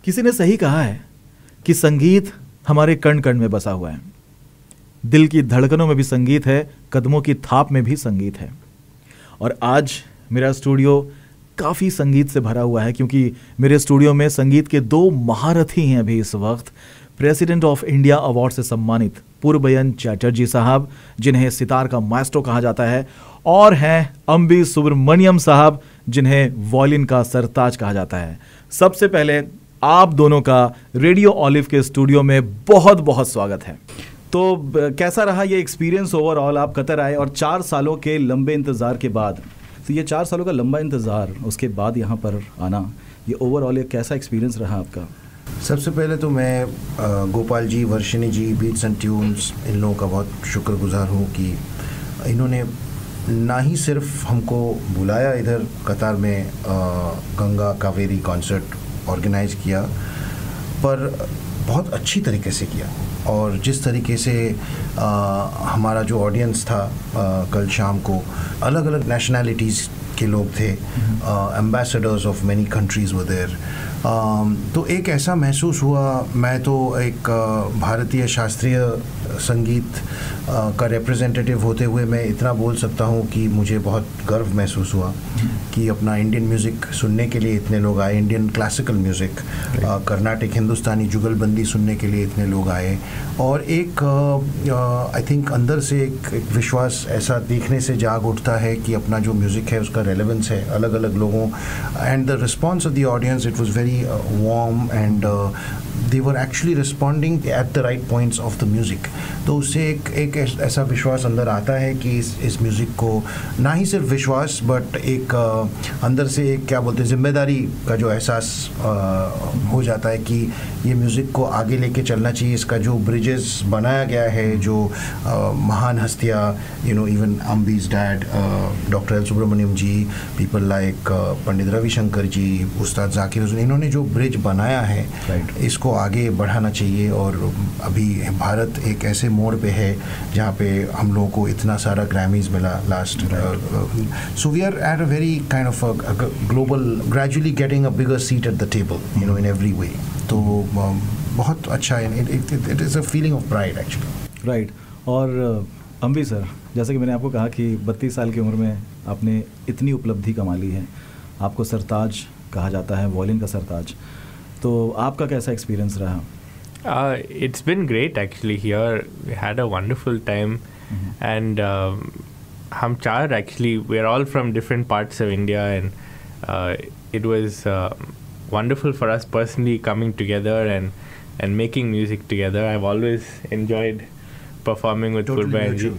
किसी ने सही कहा है कि संगीत हमारे कण कण में बसा हुआ है। दिल की धड़कनों में भी संगीत है, कदमों की थाप में भी संगीत है। और आज मेरा स्टूडियो काफ़ी संगीत से भरा हुआ है, क्योंकि मेरे स्टूडियो में संगीत के दो महारथी हैं अभी इस वक्त। प्रेसिडेंट ऑफ इंडिया अवार्ड से सम्मानित पूर्वबयन चैटर्जी साहब, जिन्हें सितार का मास्टरो कहा जाता है, और हैं अंबी सुब्रमण्यम साहब, जिन्हें वॉयलिन का सरताज कहा जाता है। सबसे पहले आप दोनों का रेडियो ऑलिव के स्टूडियो में बहुत बहुत स्वागत है। तो कैसा रहा ये एक्सपीरियंस ओवरऑल? आप कतर आए और 4 सालों के लंबे इंतज़ार के बाद, तो ये 4 सालों का लंबा इंतज़ार, उसके बाद यहाँ पर आना, ये ओवरऑल एक कैसा एक्सपीरियंस रहा आपका? सबसे पहले तो मैं गोपाल जी, वर्षिनी जी, बीट्स एंड ट्यून्स, इन लोगों का बहुत शुक्रगुजार हूँ कि इन्होंने ना ही सिर्फ हमको बुलाया इधर कतार में गंगा कावेरी कॉन्सर्ट ऑर्गेनाइज़ किया, पर बहुत अच्छी तरीके से किया। और जिस तरीके से हमारा जो ऑडियंस था कल शाम को, अलग अलग नेशनैलिटीज़ के लोग थे, ambassadors of many countries were there. तो एक ऐसा महसूस हुआ, मैं तो एक भारतीय शास्त्रीय संगीत का रिप्रेजेंटेटिव होते हुए मैं इतना बोल सकता हूँ कि मुझे बहुत गर्व महसूस हुआ कि अपना इंडियन म्यूज़िक सुनने के लिए इतने लोग आए, इंडियन क्लासिकल म्यूज़िक, कर्नाटिक हिंदुस्तानी जुगलबंदी सुनने के लिए इतने लोग आए। और एक आई थिंक अंदर से एक विश्वास ऐसा देखने से जाग उठता है कि अपना जो म्यूज़िक है उसका रेलेवेंस है अलग अलग लोगों, and the response of the audience, it was very warm and they were actually responding at the right points of the music। तो उससे एक ऐसा विश्वास अंदर आता है कि इस म्यूज़िक को ना ही सिर्फ विश्वास, बट एक अंदर से एक क्या बोलते हैं, जिम्मेदारी का जो एहसास हो जाता है कि ये म्यूज़िक को आगे लेके चलना चाहिए। इसका जो ब्रिजेस बनाया गया है, जो महान हस्तियाँ, you know, even Ambi's dad doctor L Subramaniam ji, people like Pandit Ravi Shankar ji, Ustad Zakir Hussain, इन्होंने जो ब्रिज बनाया है, इसको आगे बढ़ाना चाहिए। और अभी भारत एक ऐसे मोड़ पे है जहाँ पे हम लोगों को इतना सारा ग्रैमीज मिला last, so we are at a very kind of global, gradually getting a bigger seat at the table, you know, in every way. तो बहुत अच्छा है, it is a feeling of pride actually. Right. और Ambi sir, जैसे कि मैंने आपको कहा कि 32 साल की उम्र में आपने इतनी उपलब्धि कमा ली है, आपको सरताज कहा जाता है, वॉयलिन का सरताज, तो आपका कैसा एक्सपीरियंस रहा? It's been great actually here. We had a wonderful time, and हम चार actually, we're all from different parts of India, and it was wonderful for us personally coming together and making music together. I've always enjoyed performing with Gurbayan ji.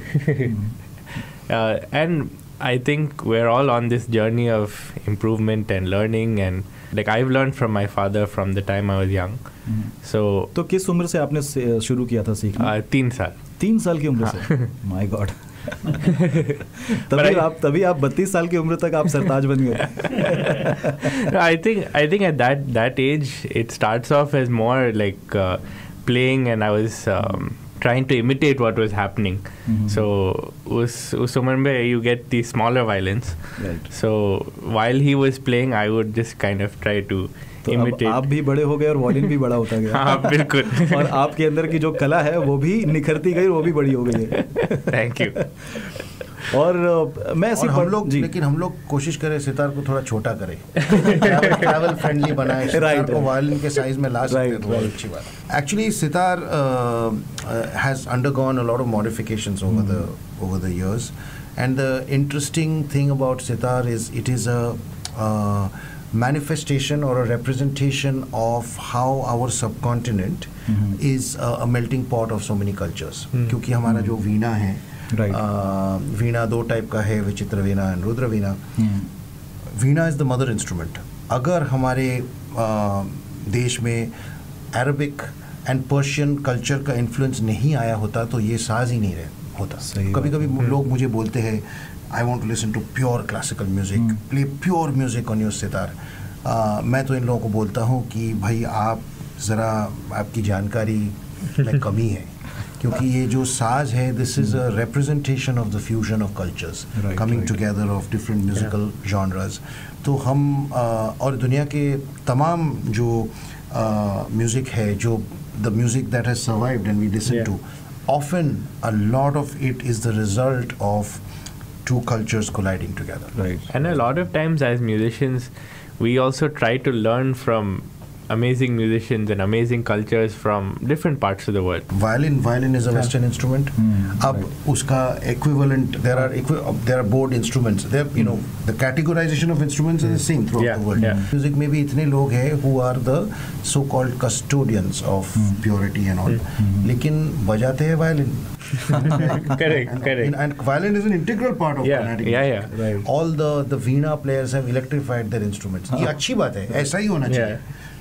And I think we're all on this journey of improvement and learning, and like I've learned from my father from the time I was young. So तो किस उम्र से आपने शुरू किया था सीखना? 3 साल। 3 साल की उम्र से? My God. तभी आप 32 साल की उम्र तक आप सरताज बन गए। I think at that age it starts off as more like playing, and I was trying to imitate what was happening. So उस उम्र में you get these smaller violins. Right. So while he was playing, I would just kind of try to imitate. आप भी बड़े हो गए और violin भी बड़ा होता गया। हाँ, बिल्कुल। और आपके अंदर की जो कला है वो भी निखरती गई, वो भी बड़ी हो गई है। Thank you. और मैं और हम लोग, लेकिन हम लोग कोशिश करें सितार को थोड़ा छोटा करें, ट्रैवल फ्रेंडली बनाए, सितार को वायलिन के साइज में ला सकते हैं, तो बहुत अच्छी बात है। Actually sitar has undergone a lot of modifications over the years, and the interesting thing about sitar is it is a manifestation or a representation of how our subcontinent is a melting pot of so many cultures. क्योंकि हमारा जो वीणा है, वीणा 2 type का है, vichitra veena and rudra veena. Veena is the mother instrument. अगर हमारे देश में अरबिक एंड पर्शियन कल्चर का इन्फ्लुएंस नहीं आया होता तो ये साज ही नहीं होता। कभी कभी लोग मुझे बोलते हैं, I want to listen to pure classical music, play pure music on your sitar. मैं तो इन लोगों को बोलता हूँ कि भाई आप ज़रा, आपकी जानकारी में कमी है, क्योंकि ये जो साज है, this is a representation of the fusion of cultures coming together of different musical genres. तो हम और दुनिया के तमाम जो म्यूजिक है, जो the music that has survived and we listen to, often a lot of it is the result of two cultures colliding together. Right. And a lot of times as musicians, we also try to learn from amazing musicians and amazing cultures from different parts of the world. Violin is a Western instrument. अब उसका equivalent, there are board instruments. The categorization of instruments is the same throughout the world. Music में भी इतने लोग हैं who are the so-called custodians of purity and all. लेकिन बजाते हैं violin. Correct. And violin is an integral part of Carnatic music. Right. All the veena players have electrified their instruments. ये अच्छी बात है, ऐसा ही होना चाहिए.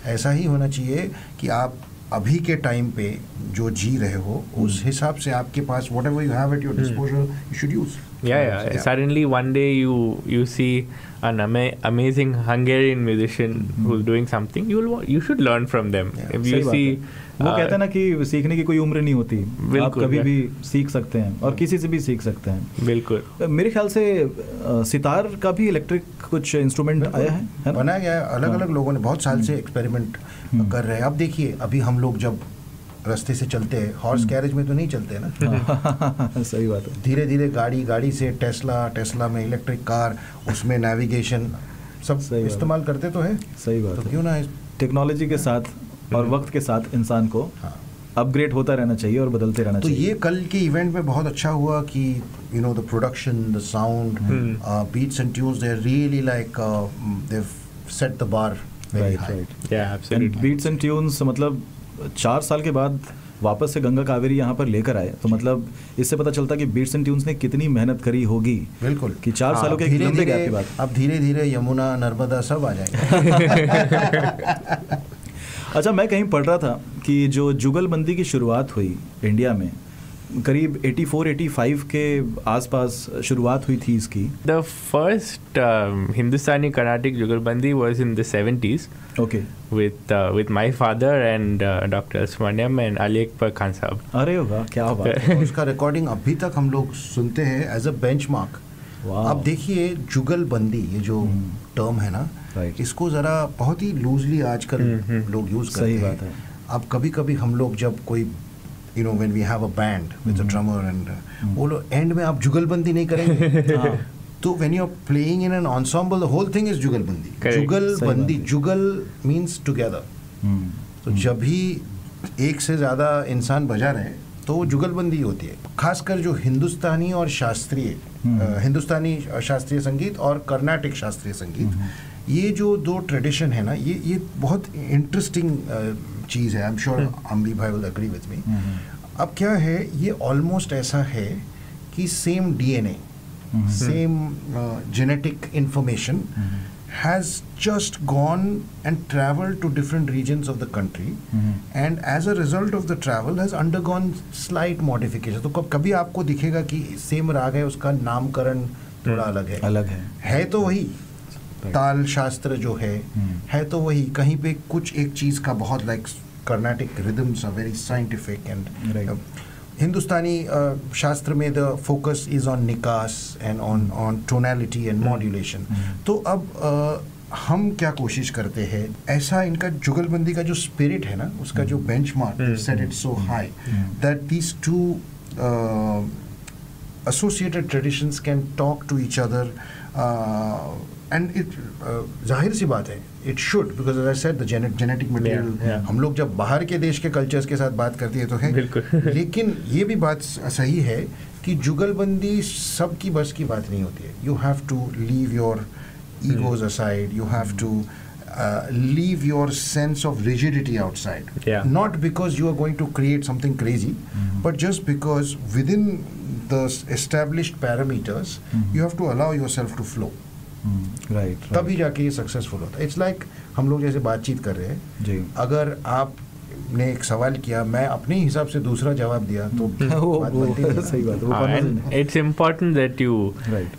ऐसा ही होना चाहिए कि आप अभी के टाइम पे जो जी रहे हो उस हिसाब से आपके पास whatever you have at your disposal you should use. Yeah. Suddenly one day you see an amazing Hungarian musician who's doing something, you should learn from them. If you see, वो कहते हैं ना कि सीखने की कोई उम्र नहीं होती, आप कभी भी सीख सकते हैं और किसी से भी सीख सकते हैं. बिल्कुल. मेरे ख्याल से सितार का भी इलेक्ट्रिक कुछ इंस्ट्रूमेंट आया है ना? बनाया गया है. अलग अलग लोगों ने बहुत साल से एक्सपेरिमेंट कर रहे हैं. अब देखिए, अभी हम लोग जब रास्ते से चलते हैं, हॉर्स कैरेज में तो नहीं चलते ना. सही बात है. धीरे धीरे गाड़ी से टेस्ला में इलेक्ट्रिक कार, उसमें नेविगेशन सब इस्तेमाल करते तो है. सही बात तो है. क्यों ना टेक्नोलॉजी के साथ और वक्त के साथ इंसान को अपग्रेड होता रहना चाहिए और बदलते रहना चाहिए. तो ये कल के इवेंट में बहुत अच्छा हुआ कि the production, the sound, beats and tunes, they are really like they have set the bar very high. Yeah, absolutely. Beats and tunes मतलब 4 साल के बाद वापस से गंगा कावेरी यहाँ पर लेकर आए, तो मतलब इससे पता चलता कि बीट्स एंड ट्यून्स ने कितनी मेहनत करी होगी. बिल्कुल. कि 4 सालों के एक लंबे गैप के बाद अब धीरे धीरे यमुना, नर्मदा सब आ जाएंगे. अच्छा, मैं कहीं पढ़ रहा था कि जो जुगलबंदी की शुरुआत हुई इंडिया में करीब 84-85 के आसपास शुरुआत हुई थी इसकी. The first Hindustani Carnatic Jugalbandi was in the 70s. Okay. With my father and Dr. Smanyam and Ali Akbar Khan साहब. अरे वाह, क्या बात है. उसका रिकॉर्डिंग अभी तक हम लोग सुनते हैं एज अ बेंचमार्क. अब देखिए, जुगलबंदी ये जो टर्म है ना, इसको जरा बहुत ही लूजली आजकल लोग यूज करते हैं. सही बात है. अब कभी कभी हम लोग जब कोई when we have a band with a drummer and वो लोग एंड में आप जुगलबंदी नहीं करेंगे. तो when you're playing in an ensemble, the whole thing is जुगलबंदी. जुगलबंदी, जुगल means together. तो जब भी एक से ज़्यादा इंसान बजा रहे हैं तो वो जुगलबंदी होती है. खासकर जो हिंदुस्तानी शास्त्रीय संगीत और कर्नाटिक शास्त्रीय संगीत, ये जो दो ट्रेडिशन है ना, ये बहुत इंटरेस्टिंग चीज़ है. आई एम श्योर अम्बी भाई विल एग्री विद मी. अब क्या है, ये ऑलमोस्ट ऐसा है कि same DNA, same genetic information has just gone and traveled to different regions of the country, and as a result of the travel has undergone slight modification. तो कभी आपको दिखेगा कि सेम राग है, उसका नामकरण थोड़ा अलग है तो वही ताल शास्त्र जो है तो वही. कहीं पे कुछ एक चीज़ का बहुत like Carnatic rhythms are very scientific and Hindustani शास्त्र में द फोकस इज ऑन निकास and on tonality and modulation. तो अब हम क्या कोशिश करते हैं, ऐसा इनका जुगलबंदी का जो स्पिरिट है ना, उसका जो benchmark set it so high that these two associated traditions can talk to each other, and it जाहिर सी बात है, it should, because as I said the genetic material, हम लोग जब बाहर के देश के कल्चर्स के साथ बात करती है तो है, लेकिन ये भी बात सही है कि जुगलबंदी सबकी बस की बात नहीं होती है. You have to leave your egos aside, you have to leave your sense of rigidity outside. Not because you are going to create something crazy, but just because within the established parameters you have to allow yourself to flow. Right. तभी जाके ये successful होता है. It's like हम लोग जैसे बातचीत कर रहे हैं जी, अगर आपने एक सवाल किया, मैं अपने हिसाब से दूसरा जवाब दिया तो सही बात है. And it's important that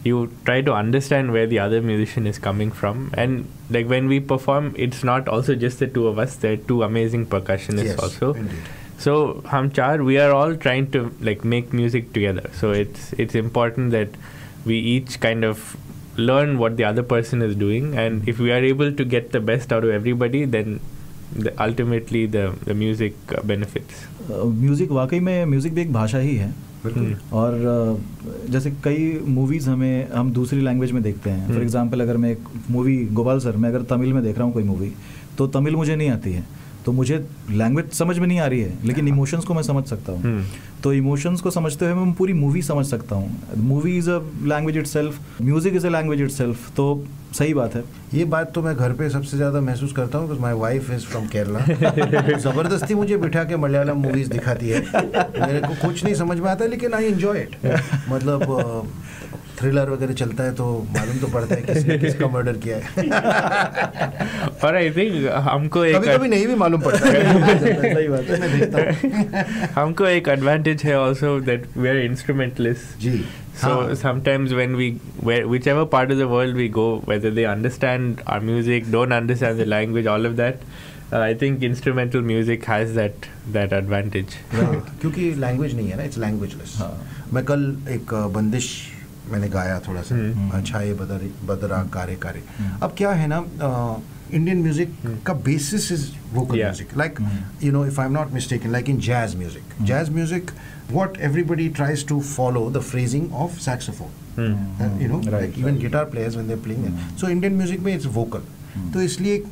you try to understand where the other musician is coming from, and like when we perform, it's not also just the two of us, there are two amazing percussionists also. Indeed. So hum char, we are all trying to like make music together, so it's important that we each kind of learn what the other person is doing, and if we are able to get the best out of everybody, then ultimately the music benefits. Music वाकई में music भी एक भाषा ही है. और जैसे कई movies हम दूसरी लैंग्वेज में देखते हैं. फॉर एग्जांपल अगर मैं एक मूवी, गोपाल सर, मैं अगर तमिल में देख रहा हूँ कोई मूवी, तो तमिल मुझे नहीं आती है, तो मुझे लैंग्वेज समझ में नहीं आ रही है, लेकिन इमोशंस को मैं समझ सकता हूँ. तो इमोशंस को समझते हुए मैं पूरी मूवी समझ सकता हूँ. Movie is a language itself, music is a language itself. तो सही बात है. ये बात तो मैं घर पे सबसे ज़्यादा महसूस करता हूँ, because my wife is from Kerala. ज़बरदस्ती मुझे बिठा के मलयालम मूवीज़ दिखाती है. मेरे को कुछ नहीं समझ में आता, लेकिन आई एंजॉय इट. मतलब थ्रिलर वगैरह चलता है तो मालूम तो पड़ता है किसने किसका मर्डर किया है. और आई थिंक हमको एक कभी नहीं भी मालूम पड़ता है. सही बात है, मैं देखता हूँ. हमको एक एडवांटेज है also that we are instrumentalists. जी. So sometimes when whichever part of the world we go, whether they understand our music, don't understand the language, all of that, I think instrumental music has that advantage. Right. क्योंकि language नहीं है ना, it's लैंग्वेजलेस. मैं कल एक बंदिश मैंने गाया थोड़ा सा, छाये बदरा कारे कारे. अब क्या है ना, इंडियन म्यूजिक का basis is vocal music. Like you know, if I am not mistaken, like in jazz music what everybody tries to follow the phrasing of saxophone. You know, right, like even guitar players when they're playing it. So Indian music में it's vocal. तो इसलिए,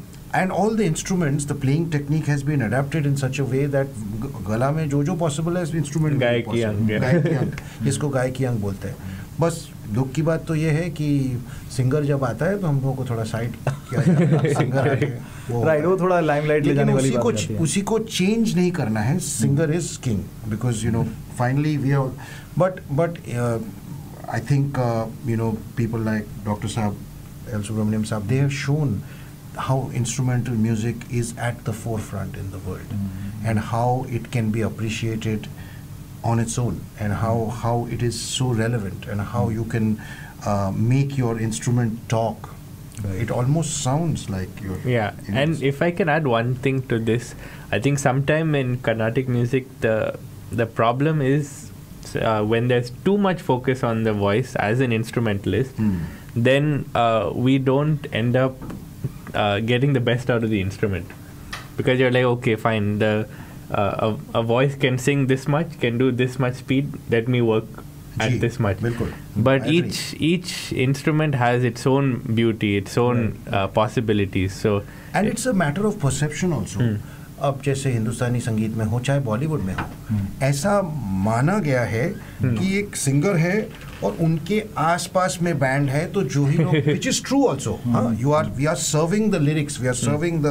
and all the instruments, the playing technique has been adapted in such a way that गला में जो possible है instrument गायकी अंग, इसको गायकी अंग बोलते हैं. बस दुख की बात तो ये है कि सिंगर जब आता है तो हम लोगों को थोड़ा साइड किया जाता है. सिंगर राइट, वो थोड़ा लाइमलाइट ले जाने वाली बात होती है. उसी को चेंज नहीं करना है. Singer is king, because you know finally we are. But I think you know people like doctor साहब, एल सुब्रमण्यम साहब, they have shown how instrumental music is at the forefront in the world, and how it can be appreciated on its own, and how it is so relevant, and how you can make your instrument talk. Right. It almost sounds like your... Yeah, and if I can add one thing to this, I think sometime in Carnatic music, the problem is when there's too much focus on the voice as an instrumentalist, then we don't end up getting the best out of the instrument, because you're like, okay, fine, a voice can sing this much, can do this much speed, let me work at this much. But each instrument has its own beauty, its own possibilities. So and it's a matter of perception also. अब जैसे हिंदुस्तानी संगीत में हो चाहे बॉलीवुड में हो, ऐसा माना गया है कि एक सिंगर है और उनके आसपास में बैंड है, तो जो ही लोग, which is true also, we are serving the lyrics, we are serving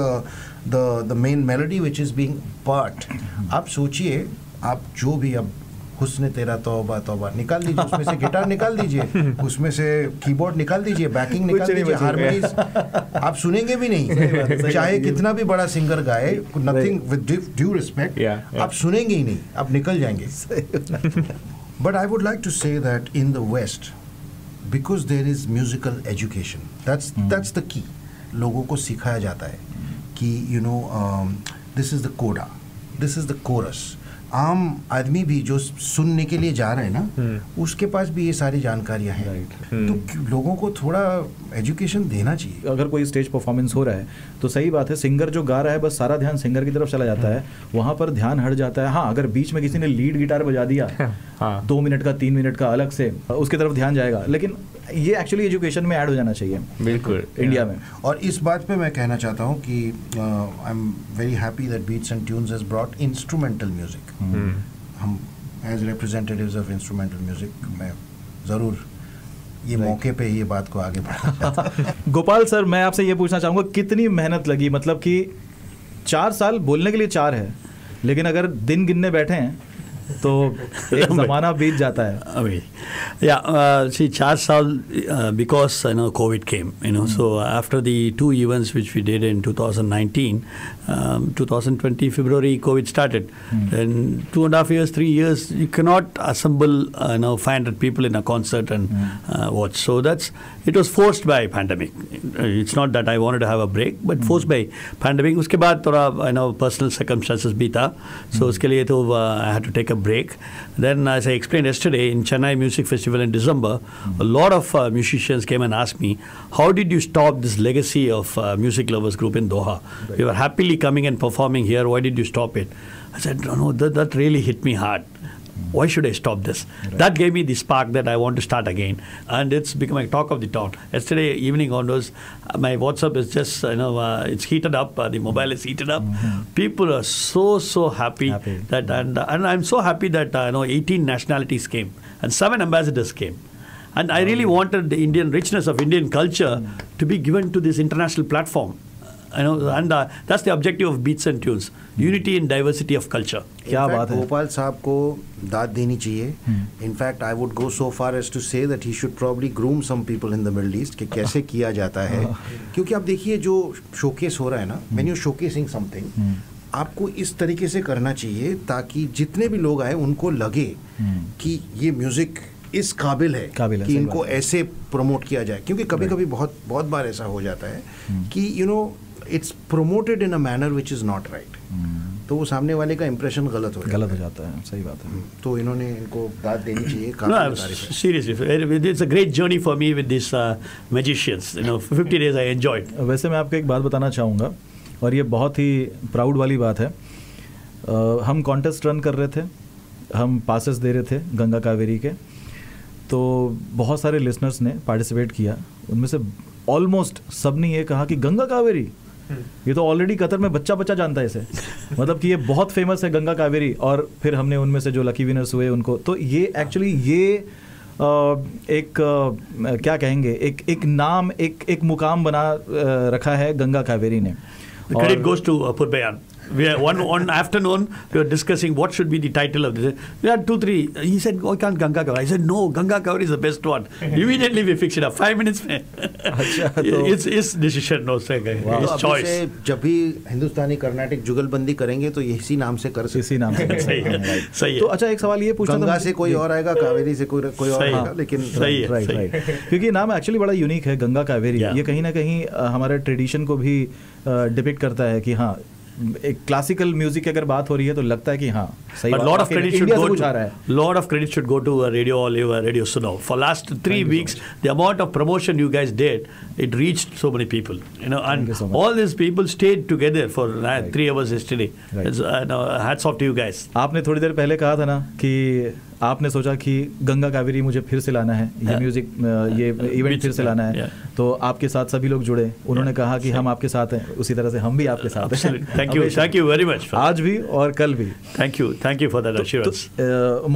the main melody which is being part. आप सोचिए, आप जो भी, अब हुस्न तेरा तौबा तौबा निकाल दीजिए, उसमें से गिटार निकाल दीजिए, उसमें से कीबोर्ड निकाल दीजिए, बैकिंग निकाल दीजिए, हार्मोनीज आप सुनेंगे भी नहीं. चाहे कितना भी बड़ा सिंगर गाए, नथिंग, विद ड्यू रिस्पेक्ट, आप सुनेंगे ही नहीं, आप निकल जाएंगे. But I would like to say that in the west, because there is musical education, that's the key. लोगों को सिखाया जाता है कि you know, this is the coda, this is the chorus. आम आदमी भी जो सुनने के लिए जा रहे हैं ना, उसके पास भी ये सारी जानकारियां हैं. तो लोगों को थोड़ा एजुकेशन देना चाहिए. अगर कोई स्टेज परफॉर्मेंस हो रहा है तो सही बात है, सिंगर जो गा रहा है बस सारा ध्यान सिंगर की तरफ चला जाता है, वहाँ पर ध्यान हट जाता है. हाँ, अगर बीच में किसी ने लीड गिटार बजा दिया 2 मिनट का 3 मिनट का अलग से, उसकी तरफ ध्यान जाएगा. लेकिन ये एक्चुअली एजुकेशन में ऐड हो जाना चाहिए, बिल्कुल, इंडिया में. और इस बात पे मैं कहना चाहता हूँ कि I am very happy that beats and tunes has brought instrumental music. हम as representatives of instrumental music, मैं ज़रूर ये मौके पे ही ये बात को आगे बढ़ाना चाहता हूँ. गोपाल सर, मैं आपसे ये पूछना चाहूँगा, कितनी मेहनत लगी? मतलब कि 4 साल, बोलने के लिए 4 है, लेकिन अगर दिन गिनने बैठे हैं तो एक ज़माना बीत जाता है. अभी see 4 साल, because you know COVID came, you know, so after the 2 events which we did in 2019, 2020 February COVID started, and 2.5 years, 3 years, you cannot assemble 500 people in a concert and watch. So it was forced by pandemic. It's not that I wanted to have a break, but forced by pandemic. उसके बाद थोड़ा personal circumstances भी था, so उसके लिए तो I had to take a a break. Then, as I explained yesterday, in Chennai Music Festival in December, a lot of musicians came and asked me, how did you stop this legacy of Music Lovers Group in Doha? Right. You were happily coming and performing here. Why did you stop it? I said, no, that really hit me hard. Why should I stop this? Right. That gave me the spark that I want to start again. And it's become a talk of the town. Yesterday evening onwards, my WhatsApp is just, it's heated up. The mobile is heated up. People are so happy. That, and I'm so happy that 18 nationalities came and 7 ambassadors came. And I really wanted the Indian richness of Indian culture to be given to this international platform. And that's the objective of Beats and Tunes, unity in diversity of culture. क्या बात है. गोपाल साहब को दाद देनी चाहिए. In fact I would go so far as to say that he should probably groom some people in the Middle East कि कैसे किया जाता है. क्योंकि आप देखिए जो शोकेस हो रहा है ना, व्हेन यू शोकेसिंग समथिंग, आपको इस तरीके से करना चाहिए ताकि जितने भी लोग आए उनको लगे कि ये म्यूजिक इस काबिल है कि इनको ऐसे प्रमोट किया जाए. क्योंकि कभी कभी बहुत बार ऐसा हो जाता है कि it's promoted in a manner which is not right. तो वो सामने वाले का इंप्रेशन गलत हो जाता है. सही बात है. तो इन्होंने इनको दाद देनी चाहिए. No, seriously, it's a great journey for me with these magicians. 50 days I enjoyed. वैसे मैं आपको एक बात बताना चाहूँगा और ये बहुत ही प्राउड वाली बात है. हम कॉन्टेस्ट रन कर रहे थे, हम पासेस दे रहे थे गंगा कावेरी के, तो बहुत सारे लिसनर्स ने पार्टिसिपेट किया. उनमें से ऑलमोस्ट सब ने ये कहा कि गंगा कावेरी, ये तो ऑलरेडी कतर में बच्चा जानता है इसे, मतलब कि ये बहुत फेमस है गंगा कावेरी. और फिर हमने उनमें से जो लकी विनर्स हुए उनको, तो ये एक्चुअली ये एक क्या कहेंगे, एक नाम, एक मुकाम बना रखा है गंगा कावेरी ने. Credit goes to Purbayan. We had one afternoon we were discussing what should be the title of this. We had 2-3. He said, "Why can't Ganga Kavari?" I said, "No, Ganga Kavari is the best one." Immediately we fixed it up. 5 minutes में. It's decision, no say. It's choice. जब भी हिंदुस्तानी Carnatic जुगलबंदी करेंगे तो इसी नाम से कर सकते. इसी नाम से. सही है. तो अच्छा एक सवाल ये पूछना था. गंगा से कोई और आएगा, कावेरी से कोई और आएगा, लेकिन सही है. राइट. क्योंकि नाम एक्चुअली बड़ा यूनिक है गंगा कावेरी. ये कहीं ना कहीं हमारे ट्रेडिशन को भी डिपिक्ट करता है कि हाँ, एक क्लासिकल म्यूजिक की अगर बात हो रही है तो लगता है कि हाँ सही. But lot of credit should go to Radio Oliver, Radio Suno. For last 3 weeks, the amount of promotion you guys did, it reached so many people. And so all these people stayed together for 3 hours yesterday. Hats off to you guys. आपने थोड़ी देर पहले कहा था ना कि आपने सोचा कि गंगा कावेरी मुझे फिर से लाना है, ये म्यूजिक, ये इवेंट फिर से लाना है, तो आपके साथ सभी लोग जुड़े. उन्होंने कहा कि हम आपके साथ हैं, उसी तरह से हम भी आपके साथ हैं. Thank you very much. आज भी और कल भी. Thank you for that assurance.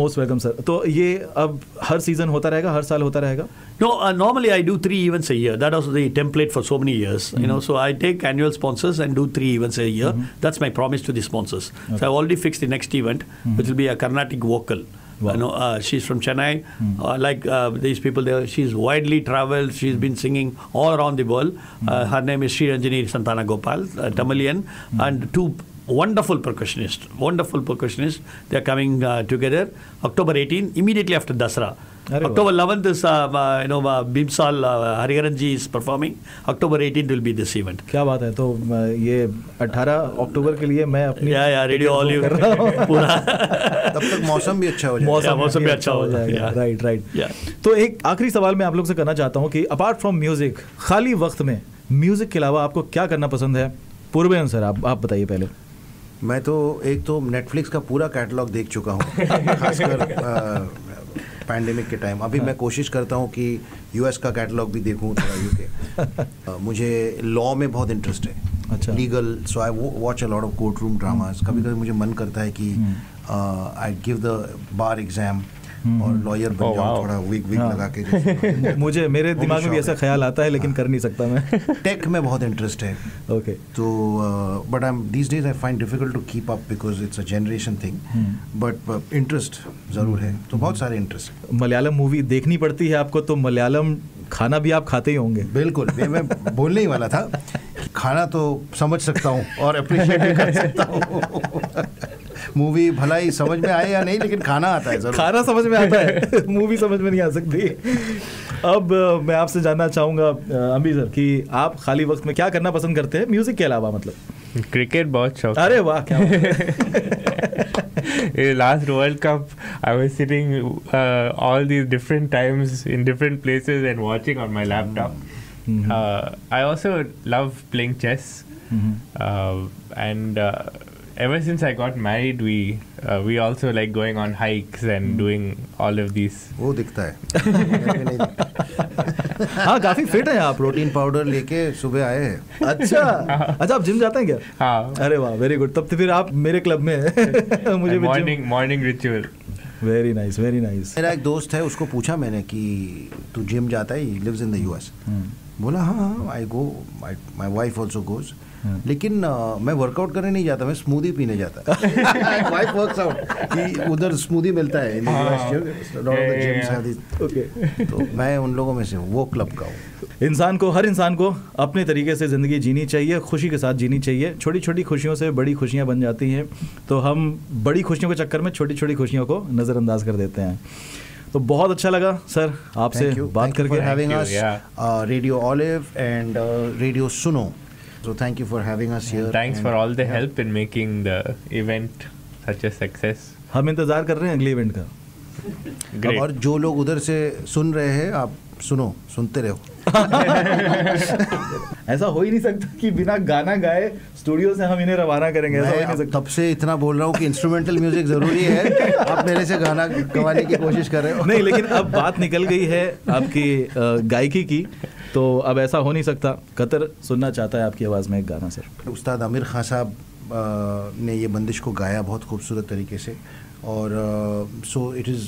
Most welcome sir. तो ये अब हर सीजन होता रहेगा, हर साल होता रहेगा? No, normally I do 3 events a year. That was the template for so many years. So I take annual sponsors and do 3 events a year. That's my promise to the sponsors. Okay. So I've already fixed the next event, which will be a Carnatic vocal. Wow. She's from Chennai. Like these people there, she's widely traveled. She's been singing all around the world. Her name is Sri Ranjini Santana Gopal, Tamilian, and 2 wonderful percussionists. They are coming together October 18, immediately after Dasra. October 11th is Bimsal Hariharan ji is performing. October 18th will be this event. क्या बात है. तो ये 18 अक्टूबर के लिए मैं अपनी radio olive पूरा तब तक मौसम भी अच्छा हो जाएगा. मौसम भी अच्छा हो जाएगा. राइट. तो एक आखिरी सवाल मैं आप लोग से करना चाहता हूँ कि अपार्ट फ्रॉम म्यूजिक, खाली वक्त में म्यूजिक के अलावा आपको क्या करना पसंद है? पूर्वेन सर, आप बताइए पहले. मैं तो एक तो नेटफ्लिक्स का पूरा कैटलॉग देख चुका हूँ, खासकर पैंडेमिक के टाइम. अभी मैं कोशिश करता हूँ कि यूएस का कैटलॉग भी देखूँ, थोड़ा यूके. मुझे लॉ में बहुत इंटरेस्ट है. अच्छा. Legal, so I watch a lot of court room dramas. कभी कभी मुझे मन करता है कि I give the bar exam और लॉयर बन जाऊं, थोड़ा विग लगा के. मुझे मेरे दिमाग में भी ऐसा ख्याल आता है, लेकिन कर नहीं सकता मैं. टेक में बहुत इंटरेस्ट है. ओके. तो but I am these days I find difficult to keep up because it's a generation thing. But interest जरूर है. तो बहुत सारे इंटरेस्ट. मलयालम मूवी देखनी पड़ती है आपको, तो मलयालम खाना भी आप खाते ही होंगे. बिल्कुल. मैं बोलने ही वाला था. खाना तो समझ सकता हूँ और अप्रिशिएट भी कर सकता हूँ. मूवी भला ही समझ में आए या नहीं, लेकिन खाना आता है जरूर. खाना समझ में आता है, मूवी समझ में नहीं आ सकती. अब मैं आपसे जानना चाहूँगा अम्बी सर कि आप खाली वक्त में क्या करना पसंद करते हैं म्यूजिक के अलावा? मतलब क्रिकेट बहुत शौक. अरे वाह, क्या बात है. Last World Cup, I was sitting all these different times in different places and watching on my laptop. I also love playing chess, and ever since I got married, we also like going on hikes and doing all of these. वो दिखता है. हाँ, काफी fit है आप. Protein powder लेके सुबह आए हैं. अच्छा, आप जिम जाते हैं क्या? हाँ. अरे वाह, वेरी गुड. तब तो फिर आप मेरे क्लब में हैं. मुझे भी morning ritual. Very nice, very nice. मेरा एक दोस्त है, उसको पूछा मैंने कि तू जिम जाता है, he lives in the US. बोला हाँ, I go, my wife also goes. लेकिन मैं वर्कआउट करने नहीं जाता, मैं स्मूदी पीने जाता. वाइफ वर्क्स आउट कि उधर स्मूदी मिलता है. ओके. तो मैं उन लोगों में से हूँ, वो क्लब का हूँ. हर इंसान को अपने तरीके से ज़िंदगी जीनी चाहिए, खुशी के साथ जीनी चाहिए. छोटी छोटी खुशियों से बड़ी खुशियाँ बन जाती हैं, तो हम बड़ी खुशियों के चक्कर में छोटी छोटी खुशियों को नज़रअंदाज कर देते हैं. तो बहुत अच्छा लगा सर आपसे बात करके. रेडियो ऑलिव एंड रेडियो सुनो. So thank you for having us here. Thanks for all the help in making the event such a success. हम इंतज़ार कर रहे हैं अगले इवेंट का. Great. और जो लोग उधर से सुन रहे हैं, आप सुनते रहो. ऐसा हो ही नहीं सकता कि बिना गाना गाए स्टूडियो से हम इन्हें रवाना करेंगे. ऐसा हो ही नहीं सकता. तब से इतना बोल रहा हूँ कि इंस्ट्रूमेंटल म्यूजिक जरूरी है, आप मेरे से गाना गवाने की कोशिश कर रहे हो. नहीं, लेकिन अब बात निकल गई है आपकी गायकी की, तो अब ऐसा हो नहीं सकता. कतर सुनना चाहता है आपकी आवाज़ में एक गाना सर. उस्ताद आमिर खान साहब ने ये बंदिश को गाया बहुत खूबसूरत तरीके से. और so it is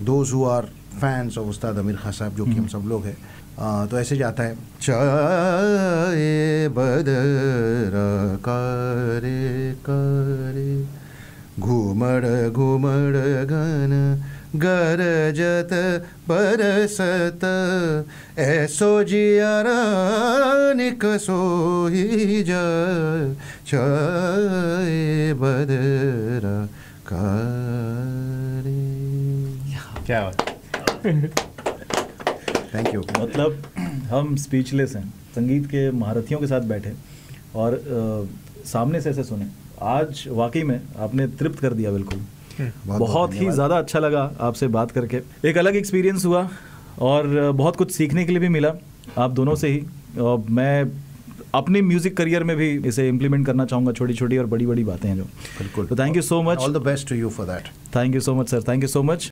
those who are fans of Ustad Aamir Khan साहब, जो कि हम सब लोग हैं. तो ऐसे जाता है. चाहे बदरा करे करे घुमड़ घुमड़ घन गरजत बरसत ऐसो जियारानिक सोही जा चाहे बदरा करे. क्या बात. Thank you. मतलब हम स्पीचलेस हैं. संगीत के महारथियों के साथ बैठे और सामने से ऐसे सुने. आज वाकई में आपने तृप्त कर दिया. बिल्कुल बहुत ही ज़्यादा अच्छा लगा आपसे बात करके. एक अलग एक्सपीरियंस हुआ और बहुत कुछ सीखने के लिए भी मिला आप दोनों से ही. मैं अपनी म्यूजिक करियर में भी इसे इम्प्लीमेंट करना चाहूँगा, छोटी छोटी और बड़ी बड़ी बातें हैं जो. बिल्कुल. तो thank you so much. All the best to you for that. Thank you so much sir. Thank you so much.